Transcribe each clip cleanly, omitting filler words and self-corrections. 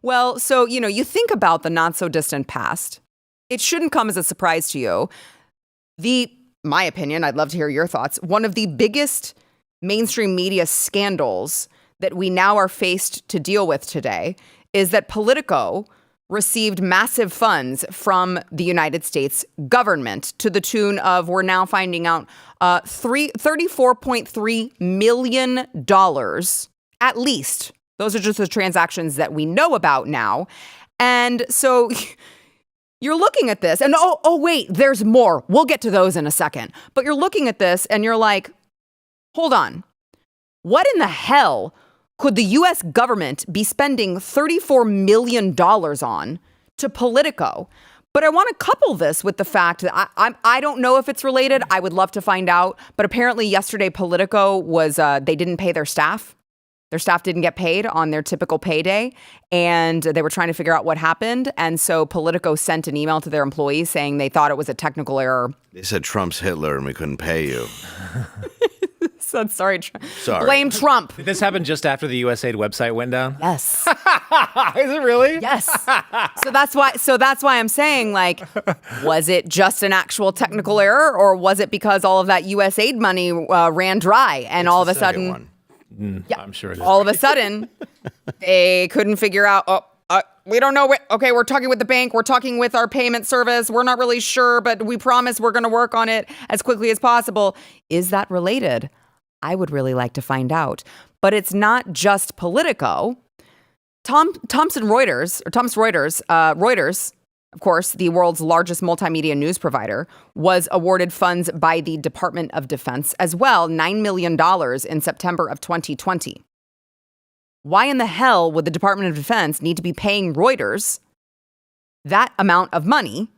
Well, so, you think about the not so distant past. It shouldn't come as a surprise to you. My opinion, I'd love to hear your thoughts. One of the biggest mainstream media scandals that we now are faced to deal with today is that Politico received massive funds from the United States government to the tune of, we're now finding out, $34.3 million at least. Those are just the transactions that we know about now. And so you're looking at this and, wait, there's more. We'll get to those in a second. But you're looking at this and you're like, hold on. What in the hell could the U.S. government be spending $34 million on to Politico? But I want to couple this with the fact that I don't know if it's related. I would love to find out. But apparently yesterday, Politico they didn't pay their staff. Their staff didn't get paid on their typical payday, and they were trying to figure out what happened. And so Politico sent an email to their employees saying they thought it was a technical error. They said Trump's Hitler and we couldn't pay you. So sorry. Blame Trump. Did this happen just after the USAID website went down? Yes. Is it really? Yes. So that's why I'm saying, was it just an actual technical error, or was it because all of that USAID money ran dry and all of a sudden, I'm sure it is. All of a sudden, they couldn't figure out, we don't know. Okay, we're talking with the bank. We're talking with our payment service. We're not really sure, but we promise we're going to work on it as quickly as possible. Is that related? I would really like to find out. But it's not just Politico. Reuters, of course, the world's largest multimedia news provider, was awarded funds by the Department of Defense as well, $9 million in September of 2020. Why in the hell would the Department of Defense need to be paying Reuters that amount of money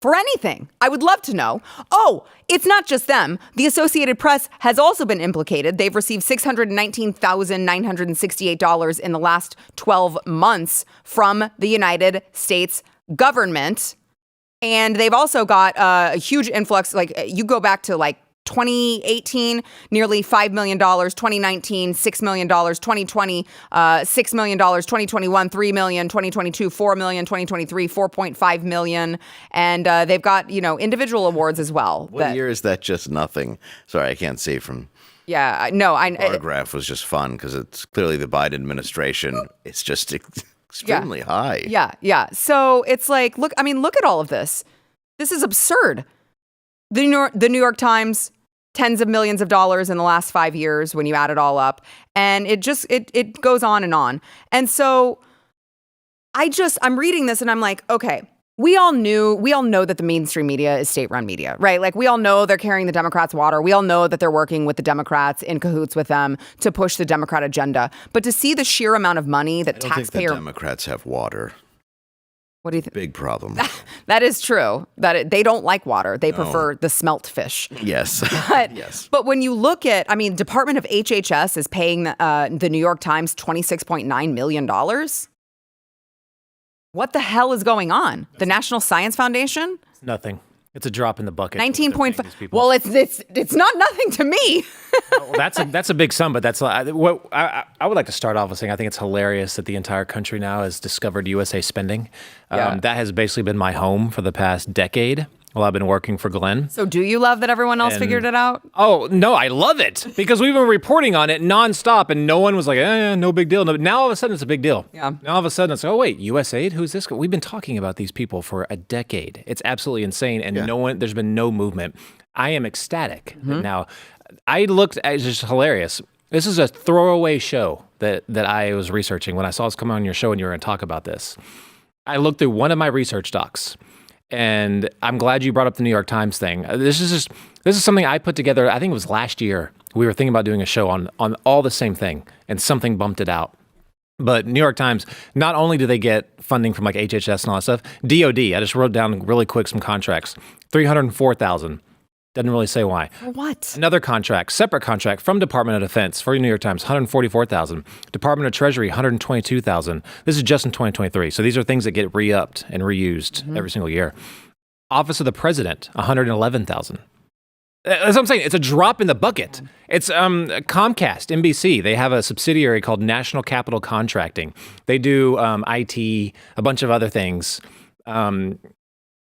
for anything? I would love to know. Oh, it's not just them. The Associated Press has also been implicated. They've received $619,968 in the last 12 months from the United States government. And they've also got a huge influx. You go back to 2018, nearly $5 million, 2019, $6 million, 2020, $6 million, 2021, $3 million, 2022, $4 million, 2023, $4.5 million. And they've got, individual awards as well. What year is that just nothing? Sorry, I can't see from... Yeah, no. Bar graph was just fun because it's clearly the Biden administration. It's just extremely high. Yeah. So it's look at all of this. This is absurd. The New York Times, tens of millions of dollars in the last 5 years when you add it all up. And it goes on and on. And so I'm reading this and I'm like, okay, we all know that the mainstream media is state-run media, right? We all know they're carrying the Democrats' water. We all know that they're working with the Democrats, in cahoots with them, to push the Democrat agenda. But to see the sheer amount of money that taxpayer... I don't think the Democrats have water. What do you think? Big problem. That is true. They don't like water. They prefer the smelt fish. Yes. Yes. But when you look at, Department of HHS is paying the New York Times $26.9 million. What the hell is going on? The National Science Foundation? Nothing. It's a drop in the bucket. 19.5. Well, it's not nothing to me. Well, that's a big sum, but that's what I would like to start off with saying. I think it's hilarious that the entire country now has discovered USA spending. That has basically been my home for the past decade while I've been working for Glenn. So do you love that everyone else figured it out? Oh, no, I love it because we've been reporting on it nonstop and no one was like, no big deal. No, now all of a sudden it's a big deal. Yeah. Now all of a sudden it's, oh, wait, USAID? Who's this guy? We've been talking about these people for a decade. It's absolutely insane and there's been no movement. I am ecstatic. Mm-hmm. Now, I looked at, it's just hilarious. This is a throwaway show that I was researching when I saw this come on your show and you were going to talk about this. I looked through one of my research docs. And I'm glad you brought up the New York Times thing. This is something I put together. I think it was last year. We were thinking about doing a show on all the same thing, and something bumped it out. But New York Times, not only do they get funding from HHS and all that stuff, DOD. I just wrote down really quick some contracts. $304,000. Doesn't really say why. For what? Another contract, separate contract from Department of Defense for New York Times, $144,000. Department of Treasury, $122,000. This is just in 2023. So these are things that get re-upped and reused every single year. Office of the President, $111,000. That's what I'm saying. It's a drop in the bucket. It's Comcast, NBC. They have a subsidiary called National Capital Contracting. They do IT, a bunch of other things.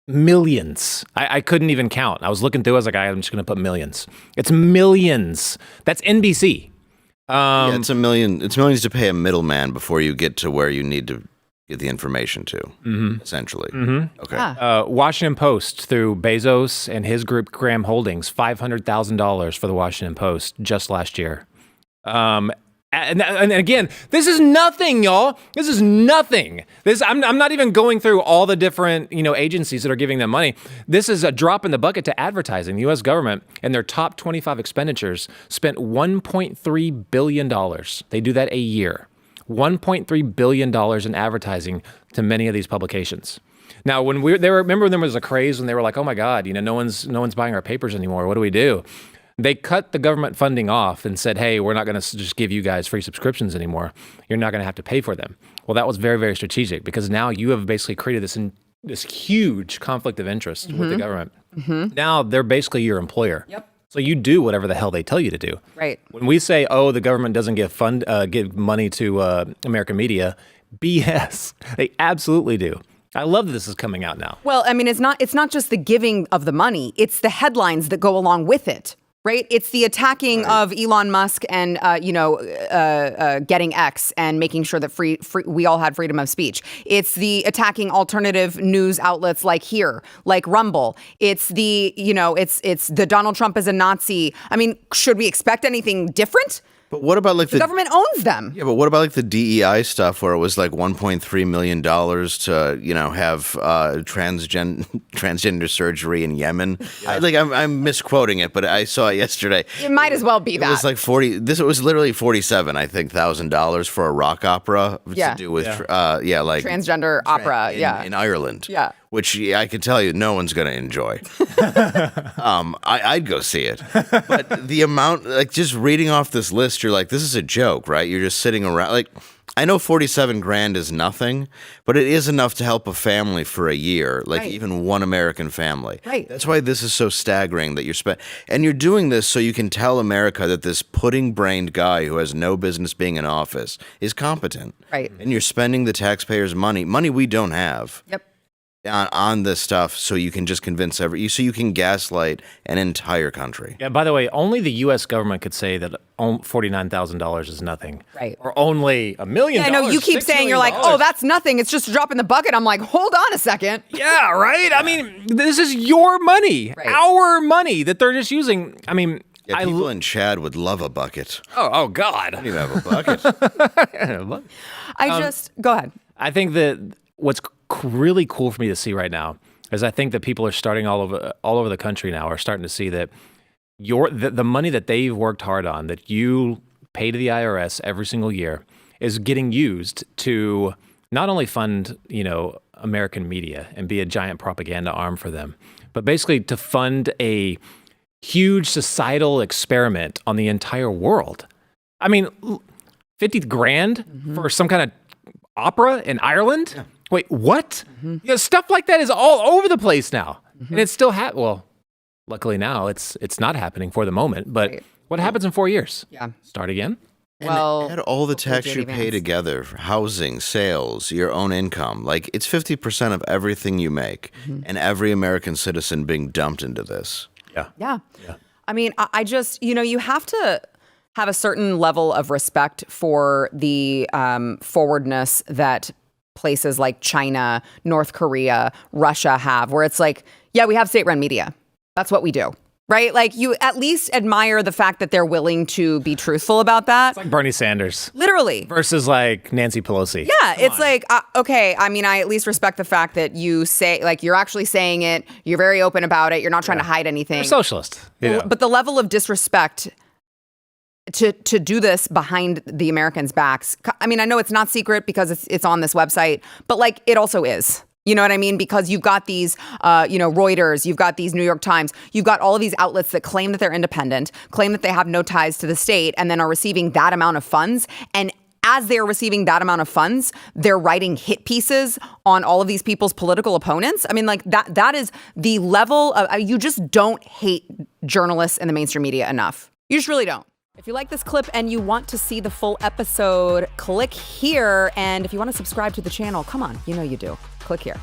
Millions. I couldn't even count. I was looking through. I was like, I'm just going to put millions. It's millions. That's NBC. It's a million. It's millions to pay a middleman before you get to where you need to get the information to, essentially. Okay. Washington Post through Bezos and his group Graham Holdings, $500,000 for the Washington Post just last year. And again, this is nothing, y'all. This is nothing. I'm not even going through all the different agencies that are giving them money. This is a drop in the bucket to advertising. The U.S. government and their top 25 expenditures spent $1.3 billion. They do that a year. $1.3 billion in advertising to many of these publications. Now, remember when there was a craze when they were like, oh my God, no one's buying our papers anymore. What do we do? They cut the government funding off and said, hey, we're not going to just give you guys free subscriptions anymore. You're not going to have to pay for them. Well, that was very, very strategic because now you have basically created this huge conflict of interest with the government. Now they're basically your employer. Yep. So you do whatever the hell they tell you to do. Right. When we say, oh, the government doesn't give money to American media, BS. They absolutely do. I love that this is coming out now. Well, I mean, it's not just the giving of the money. It's the headlines that go along with it. Right? It's the attacking of Elon Musk and, getting X and making sure that we all had freedom of speech. It's the attacking alternative news outlets like Rumble. It's the, it's the Donald Trump is a Nazi. I mean, should we expect anything different? But what about the government owns them? Yeah, but what about the DEI stuff where it was like $1.3 million to have transgender surgery in Yemen? Yeah. I'm misquoting it, but I saw it yesterday. It might as well be that. It was like This was literally $47,000 for a rock opera to do with transgender opera. In Ireland. Yeah. Which I can tell you, no one's going to enjoy. I'd go see it. But the amount, just reading off this list, you're like, this is a joke, right? You're just sitting around. I know $47,000 is nothing, but it is enough to help a family for a year, even one American family. Right. That's why this is so staggering that and you're doing this so you can tell America that this pudding-brained guy who has no business being in office is competent. Right. And you're spending the taxpayers' money we don't have. Yep. On this stuff, so you can just convince so you can gaslight an entire country. Yeah. By the way, only the U.S. government could say that $49,000 is nothing, right? Or only $1 million. I know you keep saying you're like, oh, that's nothing. It's just a drop in the bucket. I'm like, hold on a second. Yeah, right. I mean, this is your money, our money that they're just using. I mean. Yeah, people in Chad would love a bucket. Oh God! I don't even have a bucket. Go ahead. I think that what's really cool for me to see right now is I think that people are starting all over the country now are starting to see that the money that they've worked hard on, that you pay to the IRS every single year, is getting used to not only fund American media and be a giant propaganda arm for them, but basically to fund a huge societal experiment on the entire world. I mean, $50,000 for some kind of opera in Ireland? Yeah. Wait, what? Stuff like that is all over the place now. And it's still luckily now it's not happening for the moment, but what happens in 4 years? Yeah. Start again? And add all the tax you pay together, for housing, sales, your own income. It's 50% of everything you make, and every American citizen being dumped into this. Yeah. I mean, I just, you have to have a certain level of respect for the forwardness that places like China, North Korea, Russia have, where it's like, yeah, we have state-run media. That's what we do. Right? You at least admire the fact that they're willing to be truthful about that. It's like Bernie Sanders. Literally. Versus Nancy Pelosi. Yeah, it's okay, I mean, I at least respect the fact that you say, you're actually saying it, you're very open about it, you're not trying to hide anything. You're socialist. But the level of disrespect to do this behind the Americans' backs, I mean, I know it's not secret because it's on this website, but it also is. You know what I mean? Because you've got these, Reuters, you've got these New York Times, you've got all of these outlets that claim that they're independent, claim that they have no ties to the state, and then are receiving that amount of funds and as they are receiving that amount of funds, they're writing hit pieces on all of these people's political opponents. I mean, like that is the level of, you just don't hate journalists in the mainstream media enough. You just really don't. If you like this clip and you want to see the full episode, click here. And if you want to subscribe to the channel, come on, you know you do. Click here.